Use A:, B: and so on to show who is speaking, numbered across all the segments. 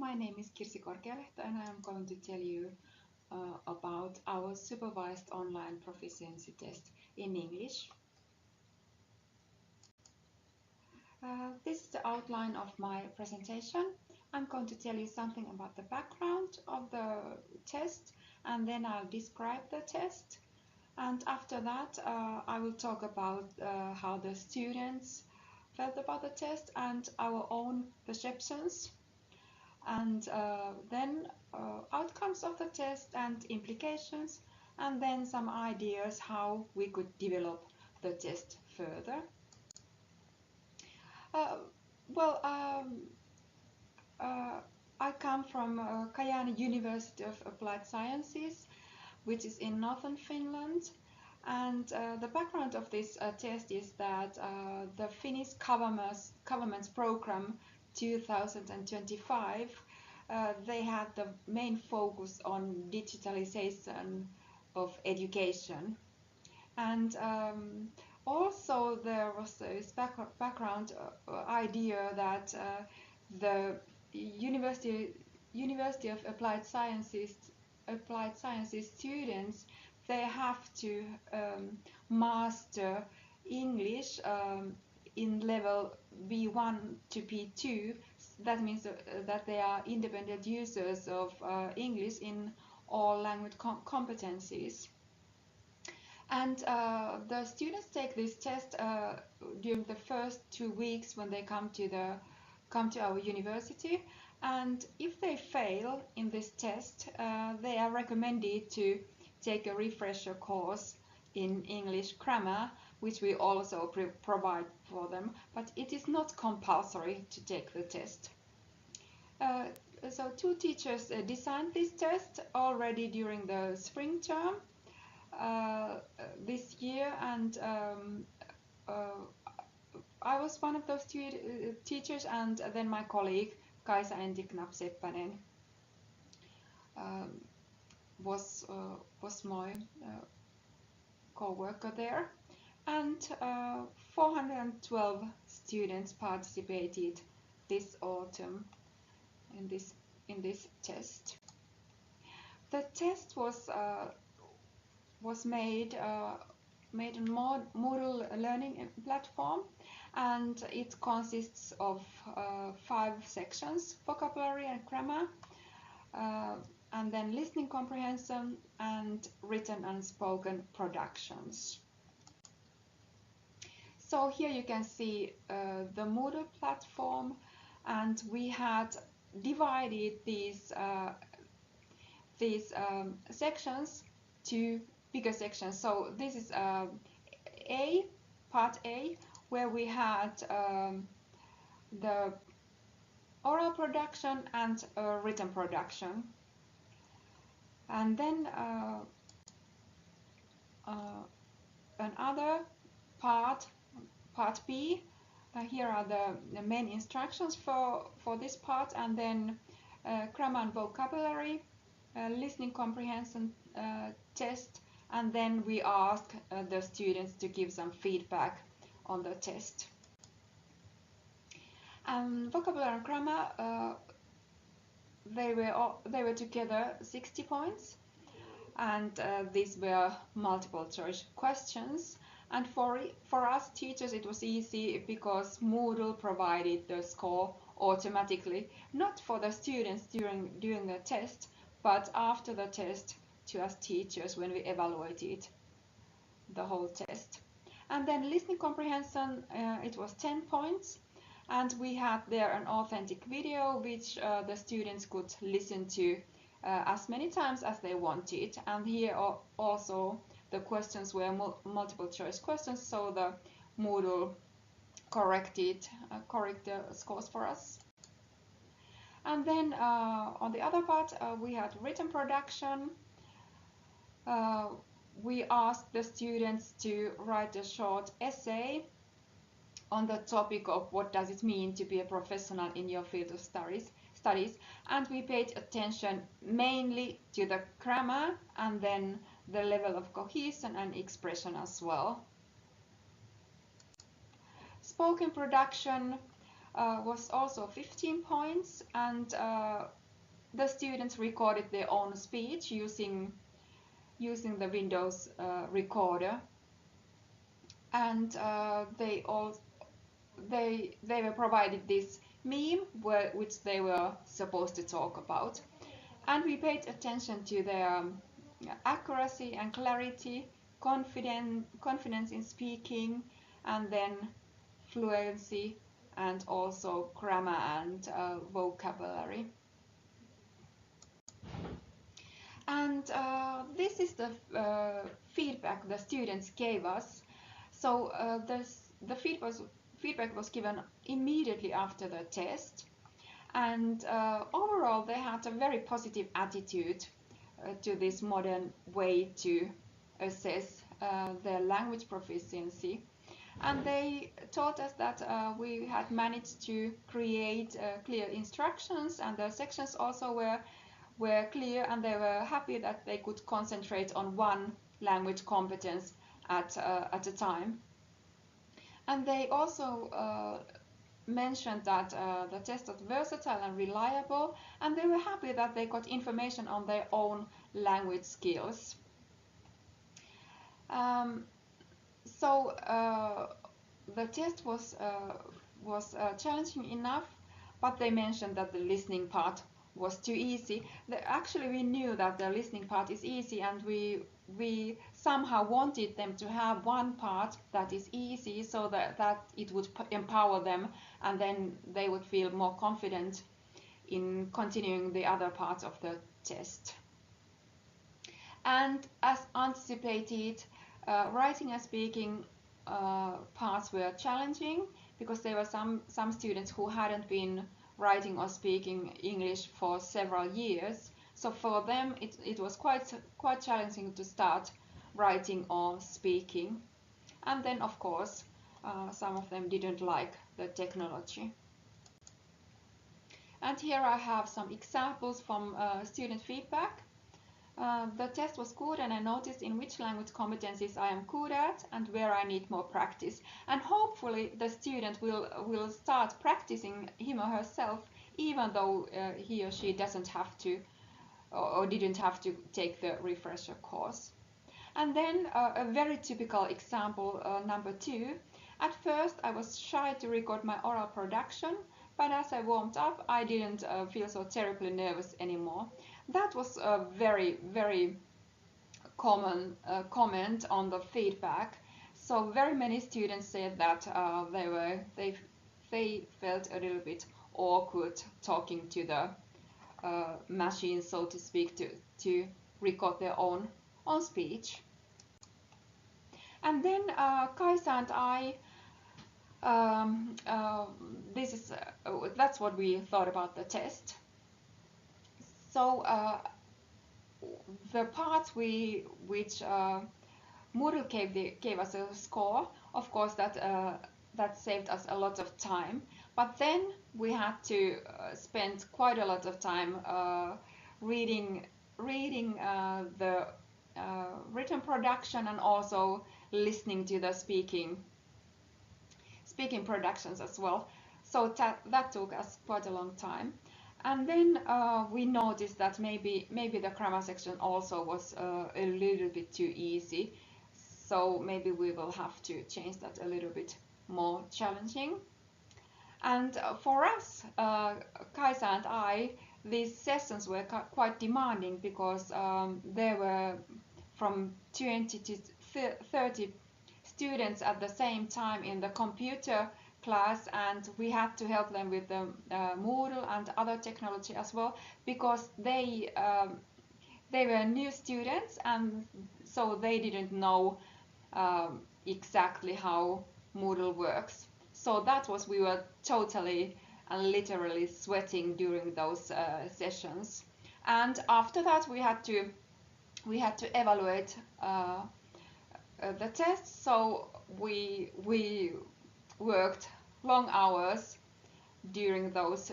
A: my name is Kirsi Korkealehto and I am going to tell you about our supervised online proficiency test in English. This is the outline of my presentation. I'm going to tell you something about the background of the test, and then I'll describe the test. And after that, I will talk about how the students felt about the test and our own perceptions. And then outcomes of the test and implications, and then some ideas how we could develop the test further. I come from Kajaani University of Applied Sciences, which is in northern Finland. And the background of this test is that the Finnish government's program 2025, they had the main focus on digitalization of education. And also there was this background idea that the University of Applied Sciences students, they have to master English in level B1 to B2. That means that they are independent users of English in all language competencies. And the students take this test during the first 2 weeks when they come to our university. And if they fail in this test, they are recommended to take a refresher course in English grammar, which we also provide for them, but it is not compulsory to take the test. So 2 teachers designed this test already during the spring term this year, and I was one of those teachers, and then my colleague Kaisa Entiknap-Seppänen was my co-worker there, and 412 students participated this autumn in this test. The test was made on Moodle learning platform, and it consists of 5 sections: vocabulary and grammar, and then listening comprehension, and written and spoken productions. So here you can see the Moodle platform, and we had divided these sections to bigger sections. So this is part A, where we had the oral production and written production. And then another part B. Here are the main instructions for this part, and then grammar and vocabulary, listening comprehension test, and then we ask the students to give some feedback on the test. Vocabulary and grammar, they were together 60 points, and these were multiple choice questions. And for us teachers it was easy because Moodle provided the score automatically, not for the students during the test, but after the test to us teachers when we evaluated the whole test. And then listening comprehension, it was 10 points, and we had there an authentic video which the students could listen to as many times as they wanted. And here also the questions were multiple choice questions, so the Moodle correct the scores for us. And then on the other part we had written production. We asked the students to write a short essay on the topic of what does it mean to be a professional in your field of studies, and we paid attention mainly to the grammar and then the level of cohesion and expression as well. Spoken production, was also 15 points, and the students recorded their own speech using the Windows recorder, and they were provided this meme which they were supposed to talk about, and we paid attention to their accuracy and clarity, confidence in speaking, and then fluency, and also grammar and vocabulary. And this is the feedback the students gave us. So the feedback was given immediately after the test, and overall they had a very positive attitude to this modern way to assess their language proficiency. And they told us that we had managed to create clear instructions, and the sections also were clear, and they were happy that they could concentrate on one language competence at a time. And they also mentioned that the test was versatile and reliable, and they were happy that they got information on their own language skills. So the test was challenging enough, but they mentioned that the listening part was too easy. Actually, we knew that the listening part is easy, and we somehow wanted them to have one part that is easy, so that it would empower them, and then they would feel more confident in continuing the other parts of the test. And as anticipated, writing and speaking parts were challenging, because there were some students who hadn't been writing or speaking English for several years. So for them it was quite challenging to start writing or speaking. And then of course some of them didn't like the technology. And here I have some examples from student feedback. The test was good, and I noticed in which language competencies I am good at and where I need more practice. And hopefully the student will start practicing him or herself, even though he or she doesn't have to or didn't have to take the refresher course. And then a very typical example, number 2. At first I was shy to record my oral production, but as I warmed up I didn't feel so terribly nervous anymore. That was a very, very common comment on the feedback. So very many students said that they felt a little bit awkward talking to the machine, so to speak, to record their own speech. And then Kaisa and I, that's what we thought about the test. So the parts which Moodle gave us a score, of course that saved us a lot of time. But then we had to spend quite a lot of time reading the written production, and also listening to the speaking productions as well. So that took us quite a long time. And then we noticed that maybe the grammar section also was a little bit too easy. So maybe we will have to change that a little bit more challenging. And for us, Kaisa and I, these sessions were quite demanding, because there were from 20 to 30 students at the same time in the computer class, and we had to help them with the Moodle and other technology as well, because they were new students, and so they didn't know exactly how Moodle works. So we were totally and literally sweating during those sessions. And after that we had to evaluate the test. So we worked long hours during those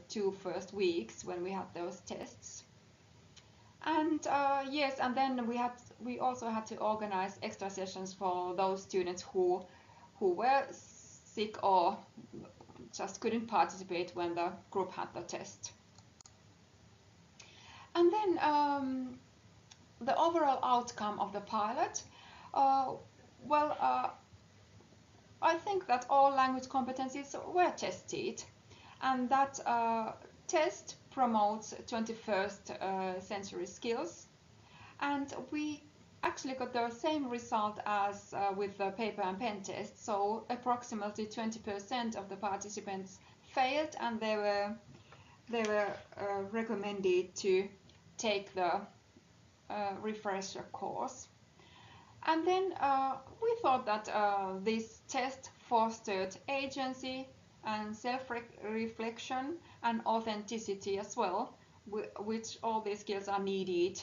A: 2 first weeks when we had those tests. And yes, and then we also had to organize extra sessions for those students who were sick or just couldn't participate when the group had the test. And then the overall outcome of the pilot, I think that all language competencies were tested, and that test promotes 21st century skills, and we actually got the same result as with the paper and pen test. So approximately 20% of the participants failed, and they were recommended to take the refresher course. And then we thought that this test fostered agency and self-reflection and authenticity as well, which all these skills are needed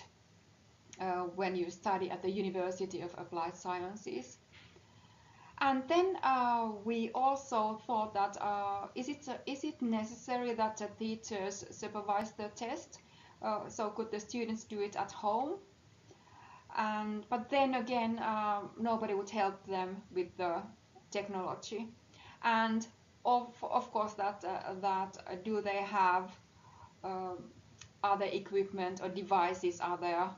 A: when you study at the University of Applied Sciences. And then we also thought that is it necessary that the teachers supervise the test? So could the students do it at home? But then again, nobody would help them with the technology. And of course, that do they have other equipment or devices? Are there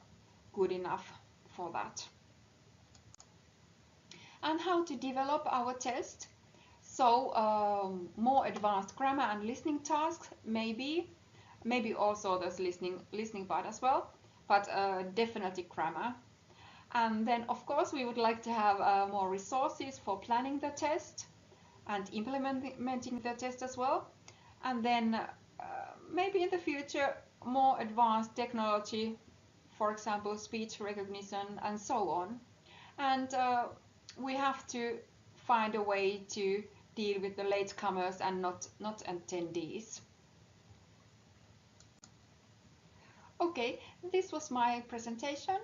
A: good enough for that? And how to develop our test? So more advanced grammar and listening tasks, maybe also there's listening part as well, but definitely grammar. And then of course we would like to have more resources for planning the test and implementing the test as well. And then maybe in the future more advanced technology, for example speech recognition and so on. And we have to find a way to deal with the latecomers and not attendees. Okay, this was my presentation.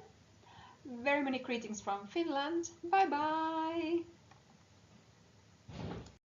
A: Very many greetings from Finland. Bye bye!